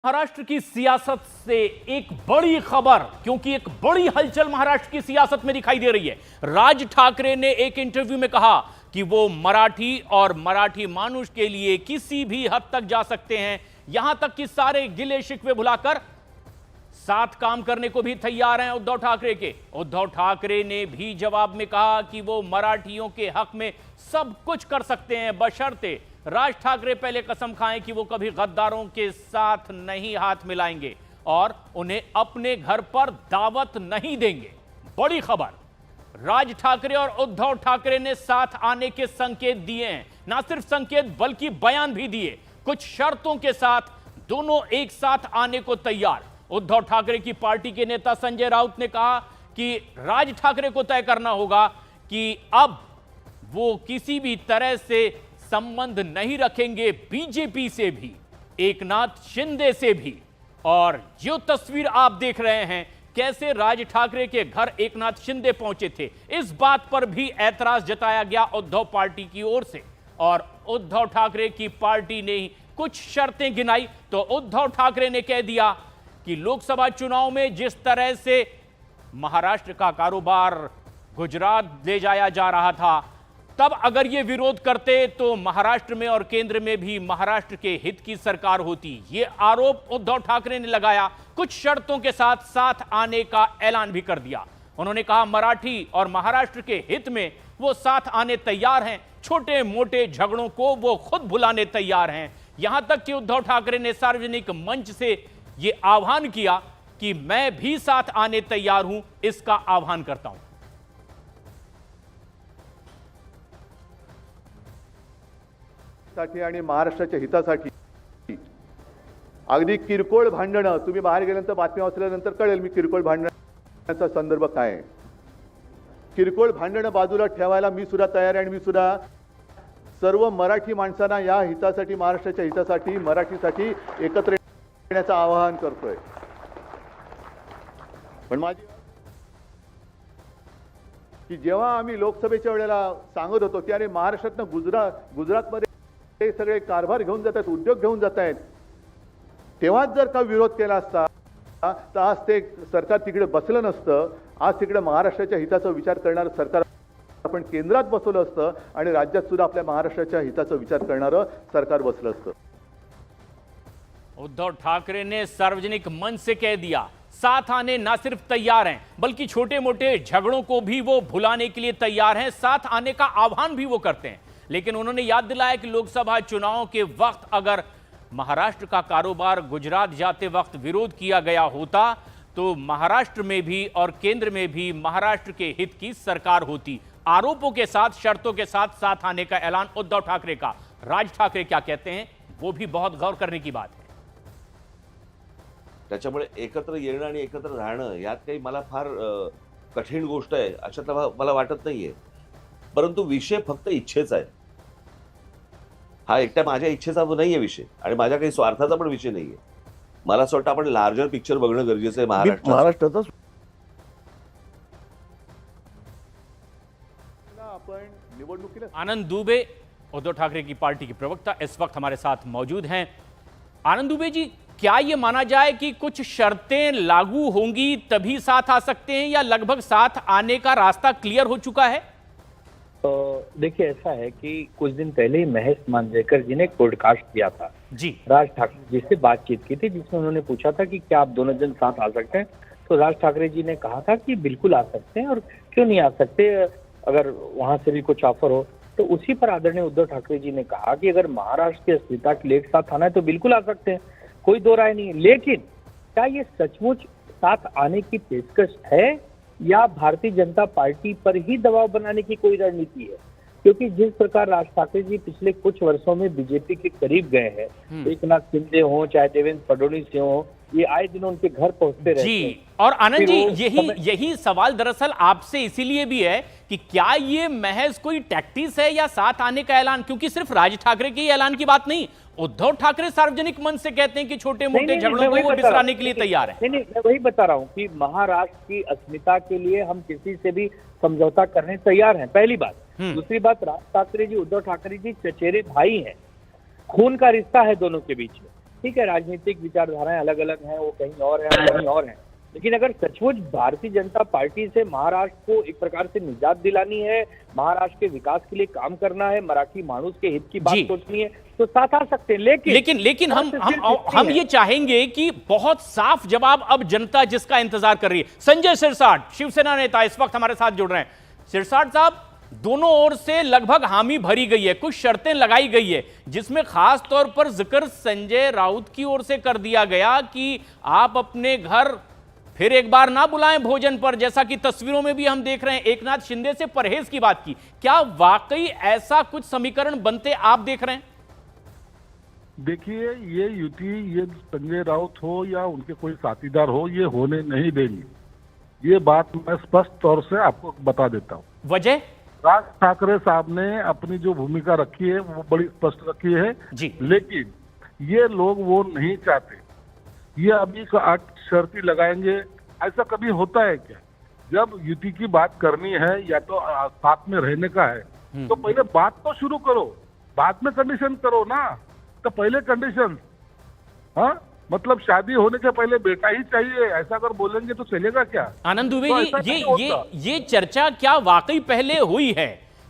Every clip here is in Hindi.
महाराष्ट्र की सियासत से एक बड़ी खबर, क्योंकि एक बड़ी हलचल महाराष्ट्र की सियासत में दिखाई दे रही है। राज ठाकरे ने एक इंटरव्यू में कहा कि वो मराठी और मराठी मानुष के लिए किसी भी हद तक जा सकते हैं, यहां तक कि सारे गिले शिकवे भुलाकर साथ काम करने को भी तैयार हैं उद्धव ठाकरे के। उद्धव ठाकरे ने भी जवाब में कहा कि वो मराठियों के हक में सब कुछ कर सकते हैं, बशर्ते राज ठाकरे पहले कसम खाएं कि वो कभी गद्दारों के साथ नहीं हाथ मिलाएंगे और उन्हें अपने घर पर दावत नहीं देंगे। बड़ी खबर, राज ठाकरे और उद्धव ठाकरे ने साथ आने के संकेत दिए हैं। ना सिर्फ संकेत बल्कि बयान भी दिए, कुछ शर्तों के साथ दोनों एक साथ आने को तैयार। उद्धव ठाकरे की पार्टी के नेता संजय राउत ने कहा कि राज ठाकरे को तय करना होगा कि अब वो किसी भी तरह से संबंध नहीं रखेंगे बीजेपी से भी, एकनाथ शिंदे से भी। और जो तस्वीर आप देख रहे हैं, कैसे राज ठाकरे के घर एकनाथ शिंदे पहुंचे थे, इस बात पर भी ऐतराज जताया गया उद्धव पार्टी की ओर से। और उद्धव ठाकरे की पार्टी ने ही कुछ शर्तें गिनाई तो उद्धव ठाकरे ने कह दिया कि लोकसभा चुनाव में जिस तरह से महाराष्ट्र का कारोबार गुजरात ले जाया जा रहा था, तब अगर ये विरोध करते तो महाराष्ट्र में और केंद्र में भी महाराष्ट्र के हित की सरकार होती। ये आरोप उद्धव ठाकरे ने लगाया। कुछ शर्तों के साथ साथ आने का ऐलान भी कर दिया। उन्होंने कहा मराठी और महाराष्ट्र के हित में वो साथ आने तैयार हैं, छोटे मोटे झगड़ों को वो खुद भुलाने तैयार हैं। यहां तक कि उद्धव ठाकरे ने सार्वजनिक मंच से ये आह्वान किया कि मैं भी साथ आने तैयार हूं, इसका आह्वान करता हूं। साठी आणि महाराष्ट्राच्या हितासाठी अगदी किरकोळ भांडणं, तुम्ही बाहेर गेल्यानंतर बातमी वाचल्यानंतर कळेल मी किरकोळ भांडणाचा संदर्भ काय आहे। किरकोळ भांडणं बाजूला ठेवायला मी सुद्धा तयार आहे आणि मी सुद्धा सर्व मराठी माणसांना या हितासाठी, महाराष्ट्राच्या हितासाठी, मराठीसाठी एकत्र येण्याचं आवाहन करतोय। पण माझी की जेव्हा आम्ही लोकसभेच्या वेळेला सांगत होतो की अरे महाराष्ट्रातनं गुजरातमध्ये ते सगळे कारभार घेऊन जातात, उद्योग घेऊन जात आहेत, तेव्हाच जर का विरोध केला असता तर आज ते सरकार तिकडे बसलं नसतं। आज तिकडे महाराष्ट्राच्या हिताचा विचार करणारं सरकार आपण केंद्रात बसवलं असतं आणि राज्यात सुद्धा आपल्या महाराष्ट्राच्या हिताचा विचार करणारं सरकार बसलं असतं। उद्धव ठाकरे ने सार्वजनिक मंच से कह दिया साथ आने ना सिर्फ तैयार हैं बल्कि छोटे मोटे झगड़ों को भी वो भुलाने के लिए तैयार हैं, साथ आने का आह्वान भी वो करते हैं। लेकिन उन्होंने याद दिलाया कि लोकसभा चुनाव के वक्त अगर महाराष्ट्र का कारोबार गुजरात जाते वक्त विरोध किया गया होता तो महाराष्ट्र में भी और केंद्र में भी महाराष्ट्र के हित की सरकार होती। आरोपों के साथ, शर्तों के साथ साथ आने का ऐलान उद्धव ठाकरे का। राज ठाकरे क्या कहते हैं वो भी बहुत गौर करने की बात है। त्याच्यामुळे एकत्र येणं आणि एकत्र राहणं यात काही मला फार कठीण गोष्ट आहे अशातला मला वाटत नाहीये। परंतु विषय फक्त इच्छेचा आहे। हा एकट्या माझ्या इच्छेचा नाहीये विषय आणि माझ्या काही स्वार्थाचा पण विषय नाहीये। मला असं वाटतं आपण लार्जर पिक्चर बघणं गरजेचं आहे महाराष्ट्राचं। आपण निवडणुकीला आनंद दुबे, उद्धव ठाकरे की पार्टी के प्रवक्ता, इस वक्त हमारे साथ मौजूद हैं। आनंद दुबे जी, क्या यह माना जाए कि कुछ शर्तें लागू होंगी तभी साथ आ सकते हैं या लगभग साथ आने का रास्ता क्लियर हो चुका है? देखिए, ऐसा है कि कुछ दिन पहले ही महेश मांजरेकर जी ने एक पॉडकास्ट किया था जी, राज ठाकरे जी से बातचीत की थी, जिसमें उन्होंने पूछा था कि क्या आप दोनों जन साथ आ सकते हैं। तो राज ठाकरे जी ने कहा था कि बिल्कुल आ सकते हैं और क्यों नहीं आ सकते, अगर वहां से भी कुछ ऑफर हो। तो उसी पर आदरणीय उद्धव ठाकरे जी ने कहा कि अगर महाराष्ट्र की अस्मिता के लिए एक साथ आना है तो बिल्कुल आ सकते हैं, कोई दो राय नहीं। लेकिन क्या ये सचमुच साथ आने की पेशकश है या भारतीय जनता पार्टी पर ही दबाव बनाने की कोई रणनीति है? क्योंकि जिस प्रकार राज ठाकरे जी पिछले कुछ वर्षों में बीजेपी के करीब गए हैं, एकनाथ शिंदे हो चाहे देवेंद्र फडणवीस हो, ये आए दिन उनके घर पहुंचते रहते हैं। जी, और आनंद जी, यही सवाल दरअसल आपसे इसीलिए भी है कि क्या ये महज कोई टैक्टिस है या साथ आने का ऐलान? क्योंकि सिर्फ राज ठाकरे के ऐलान की बात नहीं, उद्धव ठाकरे सार्वजनिक मंच से कहते हैं कि छोटे मोटे झगड़ों को बिसराने के लिए तैयार है। नहीं, मैं वही बता रहा हूँ कि महाराष्ट्र की अस्मिता के लिए हम किसी से भी समझौता करने तैयार हैं, पहली बात। दूसरी बात, राज ठाकरे जी, उद्धव ठाकरे जी चचेरे भाई हैं, खून का रिश्ता है दोनों के बीच में। ठीक है, राजनीतिक विचारधाराएं अलग अलग हैं, वो कहीं और है, हम कहीं और हैं, लेकिन अगर सचमुच भारतीय जनता पार्टी से महाराष्ट्र को एक प्रकार से निजात दिलानी है, महाराष्ट्र के विकास के लिए काम करना है, मराठी मानुस के हित की बात जी। सोचनी है, तो साथ आ सकते हैं। लेकिन हम ये चाहेंगे कि बहुत साफ जवाब अब जनता जिसका इंतजार कर रही है। संजय सिरसाट, शिवसेना नेता, इस वक्त हमारे साथ जुड़ रहे हैं। सिरसाट साहब, दोनों ओर से लगभग हामी भरी गई है, कुछ शर्तें लगाई गई है, जिसमें खास तौर पर जिक्र संजय राउत की ओर से कर दिया गया कि आप अपने घर फिर एक बार ना बुलाएं भोजन पर, जैसा कि तस्वीरों में भी हम देख रहे हैं। एकनाथ शिंदे से परहेज की बात की। क्या वाकई ऐसा कुछ समीकरण बनते आप देख रहे हैं? देखिए, ये युति, ये संजय राउत हो या उनके कोई साथीदार हो, ये होने नहीं देंगे। ये बात मैं स्पष्ट तौर से आपको बता देता हूँ। वजह? राज ठाकरे साहब ने अपनी जो भूमिका रखी है वो बड़ी स्पष्ट रखी है जी। लेकिन ये लोग वो नहीं चाहते। ये अभी का शर्ती लगाएंगे, ऐसा कभी होता है क्या? जब युति की बात करनी है या तो साथ में रहने का है तो पहले बात तो शुरू करो, बाद में कंडीशन करो ना। तो पहले कंडीशन, हाँ, मतलब शादी होने के पहले बेटा ही चाहिए, ऐसा अगर बोलेंगे तो चलेगा क्या? आनंद दुबे तो जी, ऐसा नहीं होता। ये चर्चा क्या वाकई पहले हुई है,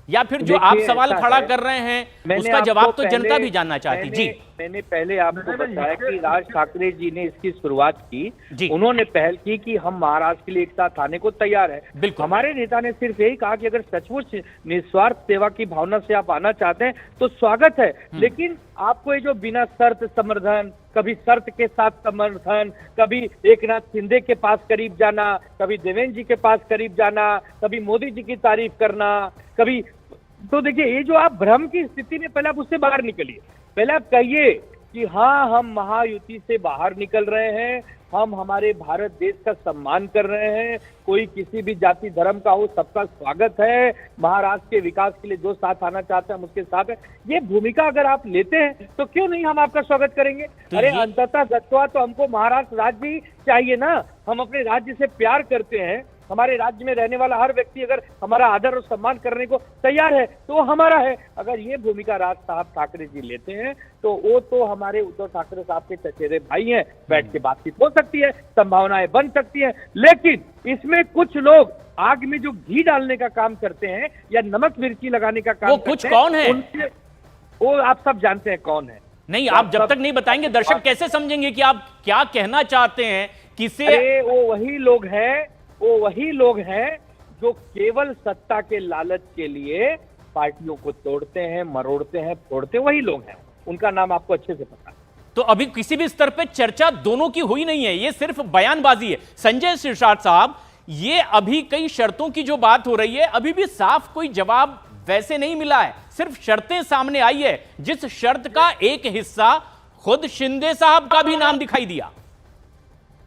या फिर जो आप देखिए, सवाल ऐसा खड़ा है, कर रहे हैं मैंने उसका आपको जवाब तो पहले- जनता भी जानना चाहती। जी, मैंने पहले आपको नहीं, नहीं, बताया कि राज ठाकरे जी ने इसकी शुरुआत जी। की, उन्होंने पहल की कि हम महाराष्ट्र के लिए एक साथ आने को तैयार है। बिल्कुल। हमारे नेता ने सिर्फ यही कहा कि अगर सचमुच निस्वार्थ सेवा की भावना से आप आना चाहते हैं तो स्वागत है, लेकिन आपको ये जो बिना शर्त समर्थन, कभी शर्त के साथ समर्थन, कभी एकनाथ शिंदे के पास करीब जाना, कभी देवेंद्र जी के पास करीब जाना, कभी मोदी जी की तारीफ करना, कभी, तो देखिए ये जो आप भ्रम की स्थिति में, पहले आप उससे बाहर निकलिए। पहले आप कहिए कि हाँ, हम महायुति से बाहर निकल रहे हैं, हम हमारे भारत देश का सम्मान कर रहे हैं, कोई किसी भी जाति धर्म का हो, सबका स्वागत है, महाराष्ट्र के विकास के लिए जो साथ आना चाहते हैं हम उसके साथ हैं। ये भूमिका अगर आप लेते हैं तो क्यों नहीं हम आपका स्वागत करेंगे? तो अरे ये- अंततः गत्वा तो हमको महाराष्ट्र राज्य ही चाहिए ना। हम अपने राज्य से प्यार करते हैं, हमारे राज्य में रहने वाला हर व्यक्ति अगर हमारा आदर और सम्मान करने को तैयार है तो वो हमारा है। अगर ये भूमिका राज साहब ठाकरे जी लेते हैं तो वो तो हमारे उद्धव ठाकरे साहब के चचेरे भाई हैं, बैठ के बातचीत हो सकती है, संभावनाएं बन सकती है, लेकिन इसमें कुछ लोग आग में जो घी डालने का काम करते हैं या नमक मिर्ची लगाने का काम वो करते कुछ हैं, कौन है? उनसे, वो आप सब जानते हैं कौन है। नहीं, आप जब तक नहीं बताएंगे दर्शक कैसे समझेंगे कि आप क्या कहना चाहते हैं? किसे? अरे वो वही लोग हैं जो केवल सत्ता के लालच के लिए पार्टियों को तोड़ते हैं, मरोड़ते हैं, फोड़ते हैं, वही लोग हैं। उनका नाम आपको अच्छे से पता है। तो अभी किसी भी स्तर पे चर्चा दोनों की हुई नहीं है, ये सिर्फ बयानबाजी है। संजय सिरसाट साहब, ये अभी कई शर्तों की जो बात हो रही है, अभी भी साफ कोई जवाब वैसे नहीं मिला है, सिर्फ शर्तें सामने आई है, जिस शर्त का एक हिस्सा खुद शिंदे साहब का भी नाम दिखाई दिया।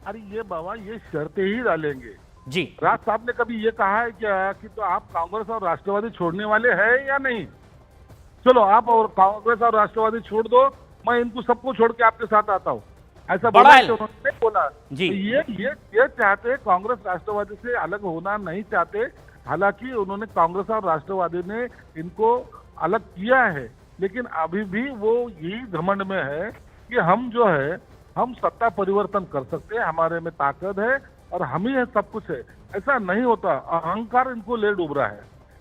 अरे ये बाबा, ये शर्तें ही डालेंगे। जी, राज साहब ने कभी ये कहा है क्या कि तो आप कांग्रेस और राष्ट्रवादी छोड़ने वाले हैं या नहीं? चलो आप और कांग्रेस और राष्ट्रवादी छोड़ दो, मैं इनको सबको छोड़ के आपके साथ आता हूँ, ऐसा बड़ा बोला है। तो उन्होंने नहीं बोला। जी। तो ये चाहते, कांग्रेस राष्ट्रवादी से अलग होना नहीं चाहते। हालांकि उन्होंने कांग्रेस और राष्ट्रवादी ने इनको अलग किया है, लेकिन अभी भी वो यही घमंड में है कि हम जो है, हम सत्ता परिवर्तन कर सकते हैं, हमारे में ताकत है और हम ही है, सब कुछ है। ऐसा नहीं होता। अहंकार इनको ले डूब रहा है,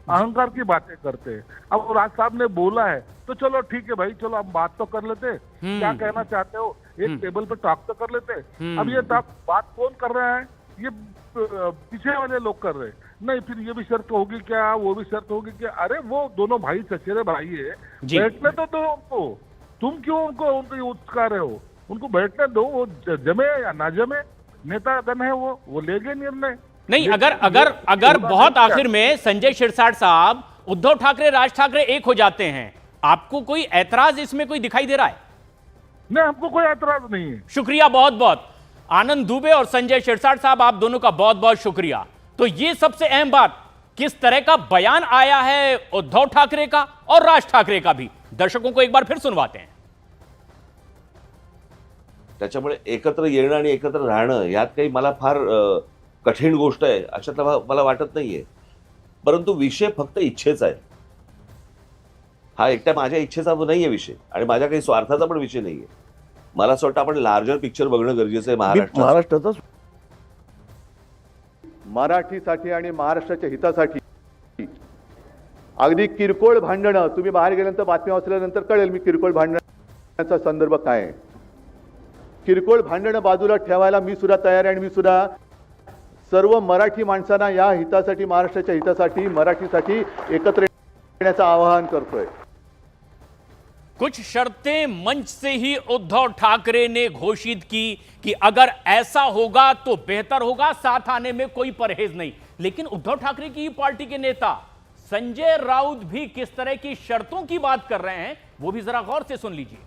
अहंकार की बातें करते हैं। अब राज साहब ने बोला है तो चलो ठीक है भाई, चलो हम बात तो कर लेते हैं, क्या कहना चाहते हो, एक टेबल पे टॉक तो कर लेते हैं। अब ये बात कौन कर रहा है? ये पीछे वाले लोग कर रहे हैं। नहीं, फिर ये भी शर्त होगी क्या, वो भी शर्त होगी क्या? अरे वो दोनों भाई चचेरे भाई है, जी। बैठने तो दो उनको। तुम क्यों उनको उचका रहे हो? उनको बैठने दो, वो जमे या ना जमे, नेतागण है वो लेंगे निर्णय। नहीं, अगर बहुत आखिर में संजय सिरसाट साहब, उद्धव ठाकरे, राज ठाकरे एक हो जाते हैं, आपको कोई ऐतराज इसमें कोई दिखाई दे रहा है? नहीं, हमको कोई ऐतराज नहीं है। शुक्रिया, बहुत बहुत। आनंद दुबे और संजय सिरसाट साहब, आप दोनों का बहुत बहुत शुक्रिया। तो ये सबसे अहम बात, किस तरह का बयान आया है उद्धव ठाकरे का और राज ठाकरे का भी, दर्शकों को एक बार फिर सुनवाते हैं। त्याच्यामुळे एकत्र येणं आणि एकत्र राहणं यात काही मला फार कठीण गोष्ट आहे अशातला मला वाटत नाहीये. परंतु विषय फक्त इच्छेचा आहे. हा एकट्या माझ्या इच्छेचा नाहीये विषय आणि माझ्या काही स्वार्थाचा पण विषय नाहीये. मला असं वाटतं आपण लार्जर पिक्चर बघणं गरजेचं आहे महाराष्ट्रात. महाराष्ट्राचा मराठीसाठी आणि महाराष्ट्राच्या हितासाठी अगदी किरकोळ भांडणं, तुम्ही बाहेर गेल्यानंतर बातमी वाचल्यानंतर कळेल मी किरकोळ भांडणाचा संदर्भ काय आहे. किरकोळ भांडणं बाजूला ठेवायला मी सुद्धा तयार आहे आणि मी सुद्धा सर्व मराठी माणसांना या हितासाठी, महाराष्ट्राच्या हितासाठी, मराठीसाठी एकत्र येण्याचं आवाहन करतोय. कुछ शर्तें मंच से ही उद्धव ठाकरे ने घोषित की कि अगर ऐसा होगा तो बेहतर होगा, साथ आने में कोई परहेज नहीं. लेकिन उद्धव ठाकरे की ही पार्टी के नेता संजय राउत भी किस तरह की शर्तों की बात कर रहे हैं वो भी जरा गौर से सुन लीजिए.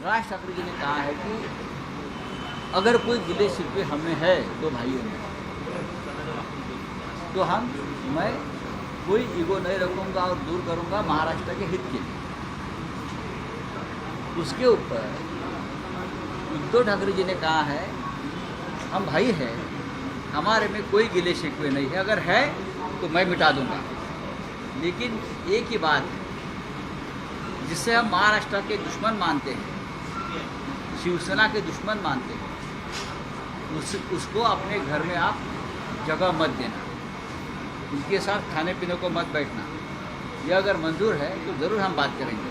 राज ठाकरे जी ने कहा है कि अगर कोई गिले शिकवे हमें है तो भाइयों में, तो मैं कोई ईगो नहीं रखूंगा और दूर करूंगा महाराष्ट्र के हित के लिए. उसके ऊपर उद्धव ठाकरे जी ने कहा है हम भाई हैं, हमारे में कोई गिले शिकवे नहीं है, अगर है तो मैं मिटा दूंगा. लेकिन एक ही बात है जिससे हम महाराष्ट्र के दुश्मन मानते हैं, शिवसेना के दुश्मन मानते हैं, उसको अपने घर में आप जगह मत देना, उनके साथ खाने पीने को मत बैठना. यह अगर मंजूर है तो ज़रूर हम बात करेंगे.